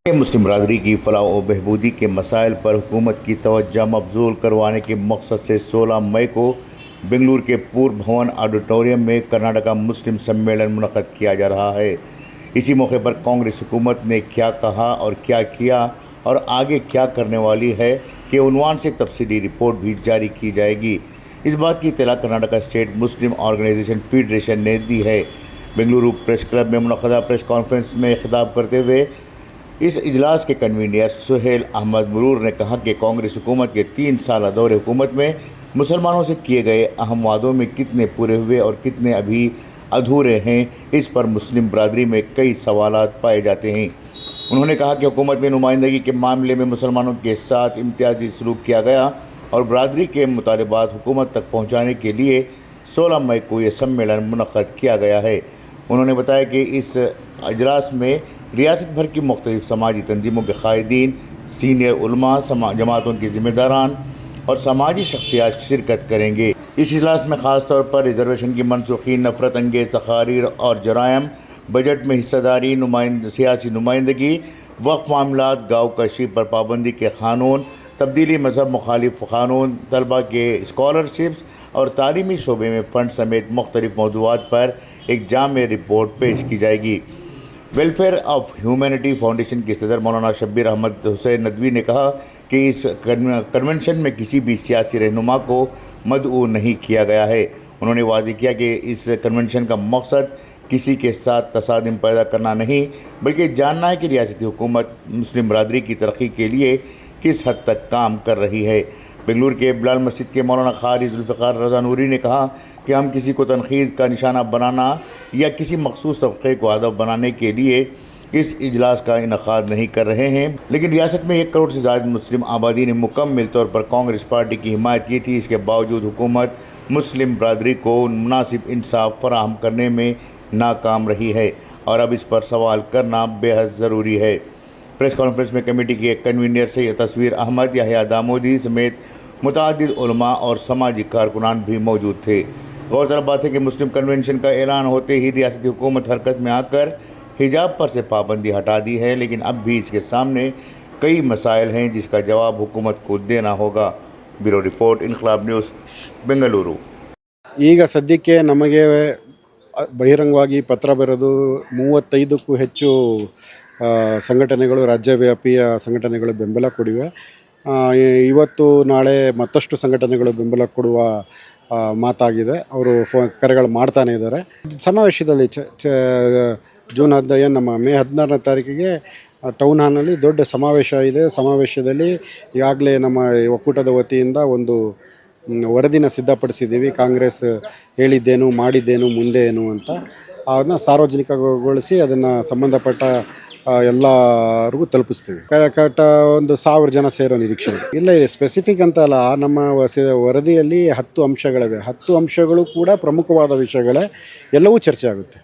मुस्लिम बरादरी की फलाह व बहबूदी के मसाइल पर हुकूमत की तवज्जो मबजूल करवाने के मकसद से 16 मई को बेंगलुरु के पूर्व भवन ऑडिटोरियम में कर्नाटका मुस्लिम सम्मेलन मुनक़द किया जा रहा है। इसी मौके पर कांग्रेस हुकूमत ने क्या कहा और क्या किया और आगे क्या करने वाली है के उन्वान से तफसीली रिपोर्ट भी जारी की जाएगी। इस बात की इत्तला कर्नाटका स्टेट मुस्लिम ऑर्गेनाइजेशन फेडरेशन ने दी है। बेंगलुरु प्रेस क्लब में मुनक़दा प्रेस कॉन्फ्रेंस में खिताब करते हुए इस इजलास के कन्वीनर सुहेल अहमद मरूर ने कहा कि कांग्रेस हुकूमत के 3 साल दौरे हुकूमत में मुसलमानों से किए गए अहम वादों में कितने पूरे हुए और कितने अभी अधूरे हैं, इस पर मुस्लिम बरादरी में कई सवालात पाए जाते हैं। उन्होंने कहा कि हुकूमत में नुमाइंदगी के मामले में मुसलमानों के साथ इम्तियाजी सलूक किया गया और बरादरी के मुतालबात हुकूमत तक पहुँचाने के लिए 16 मई को यह सम्मेलन मुनक़द किया गया है। उन्होंने बताया कि इस अजलास में रियासत भर की मुख्तलिफ समाजी तंजीमों के कायदीन, सीनियर उलमा, जमातों के ज़िम्मेदारान और समाजी शख्सियात शिरकत करेंगे। इस इजलास में ख़ास तौर पर रिजर्वेशन की मनसूखी, नफ़रत अंगेज़ तकारीर और जराइम, बजट में हिस्सेदारी, सियासी नुमाइंदगी, वक्फ मामलात, गाँव कशी पर पाबंदी के क़ानून, तब्दीली मज़हब मुखालिफ क़ानून, तलबा के स्कॉलरशिप्स और तालीमी शोबे में फ़ंड समेत मुख्तलिफ मौज़ूआत पर एक जामे रिपोर्ट पेश की जाएगी। वेलफेयर ऑफ ह्यूमैनिटी फाउंडेशन के सदर मौलाना शब्बीर अहमद हुसैन नदवी ने कहा कि इस कन्वेंशन में किसी भी सियासी रहनुमा को मदऊ नहीं किया गया है। उन्होंने वाज़ेह किया कि इस कन्वेंशन का मकसद किसी के साथ तसादम पैदा करना नहीं, बल्कि जानना है कि रियासती हुकूमत मुस्लिम बरादरी की तरक्की के लिए किस हद तक काम कर रही है। बेंगलुरु के बिलाल मस्जिद के मौलाना क़ारी ज़ुल्फ़िकार रज़ा नूरी ने कहा कि हम किसी को तनक़ीद का निशाना बनाना या किसी मखसूस तबक़े को हदफ बनाने के लिए इस इजलास का इनेकाद नहीं कर रहे हैं, लेकिन रियासत में 1 करोड़ से ज़्यादा मुस्लिम आबादी ने मुकम्मल तौर पर कांग्रेस पार्टी की हिमायत की थी। इसके बावजूद हुकूमत मुस्लिम बरादरी को मुनासिब इंसाफ फराहम करने में नाकाम रही है और अब इस पर सवाल करना बेहद ज़रूरी है। प्रेस कॉन्फ्रेंस में कमेटी के कन्वीनर सैयद तस्वीर अहमद, याहिया दामोदी समेत मुतअद्दिद उलमा और समाजी कारकुनान भी मौजूद थे। गौरतलब बात है कि मुस्लिम कन्वेंशन का ऐलान होते ही रियासती हुकूमत हरकत में आकर हिजाब पर से पाबंदी हटा दी है, लेकिन अब भी इसके सामने कई मसाइल हैं जिसका जवाब हुकूमत को देना होगा। ब्यूरो रिपोर्ट, इनकलाब न्यूज़, बेंगलुरु। ಈಗ ಸದ್ಯಕ್ಕೆ ನಮಗೆ ಬಹಿರಂಗವಾಗಿ ಪತ್ರ ಬರೆದು 35ಕ್ಕೂ ಹೆಚ್ಚು ಸಂಘಟನೆಗಳು, ರಾಜ್ಯವ್ಯಾಪಿಯ ಸಂಘಟನೆಗಳು ಬೆಂಬಲ ಕೊಡಿವೆ. ಇವತ್ತು ನಾಳೆ ಮತ್ತಷ್ಟು ಸಂಘಟನೆಗಳು ಬೆಂಬಲ ಕೊಡುವ ಮಾತಾಗಿದೆ. ಅವರು ಕರೆಗಳು ಮಾಡ್ತಾನೆ ಇದ್ದಾರೆ. ಸಮಾವೇಶದಲ್ಲಿ ಜೂನ್ 15 ನಮ್ಮ ಮೇ 16ನೇ ತಾರೀಕಿಗೆ ಟೌನ್ ಹಾಲ್ನಲ್ಲಿ ದೊಡ್ಡ ಸಮಾವೇಶ ಇದೆ. ಸಮಾವೇಶದಲ್ಲಿ ಈಗಾಗಲೇ ನಮ್ಮ ಒಕ್ಕೂಟದ ವತಿಯಿಂದ ಒಂದು ವರದಿನ ಸಿದ್ಧಪಡಿಸಿದ್ದೀವಿ. ಕಾಂಗ್ರೆಸ್ ಹೇಳಿದ್ದೇನು, ಮಾಡಿದ್ದೇನು, ಮುಂದೆ ಏನು ಅಂತ ಅದನ್ನು ಸಾರ್ವಜನಿಕಗೊಳಿಸಿ ಅದನ್ನು ಸಂಬಂಧಪಟ್ಟ ಎಲ್ಲರಿಗೂ ತಲುಪಿಸ್ತೀವಿ. ಕರೆಕ್ಟ್ ಒಂದು 1000 ಜನ ಸೇರೋ ನಿರೀಕ್ಷೆ ಇಲ್ಲ. ಇದೆ ಸ್ಪೆಸಿಫಿಕ್ ಅಂತ ಅಲ್ಲ, ನಮ್ಮ ವರದಿಯಲ್ಲಿ 10 ಅಂಶಗಳಿವೆ. 10 ಅಂಶಗಳು ಕೂಡ ಪ್ರಮುಖವಾದ ವಿಷಯಗಳೇ, ಎಲ್ಲವೂ ಚರ್ಚೆ ಆಗುತ್ತೆ.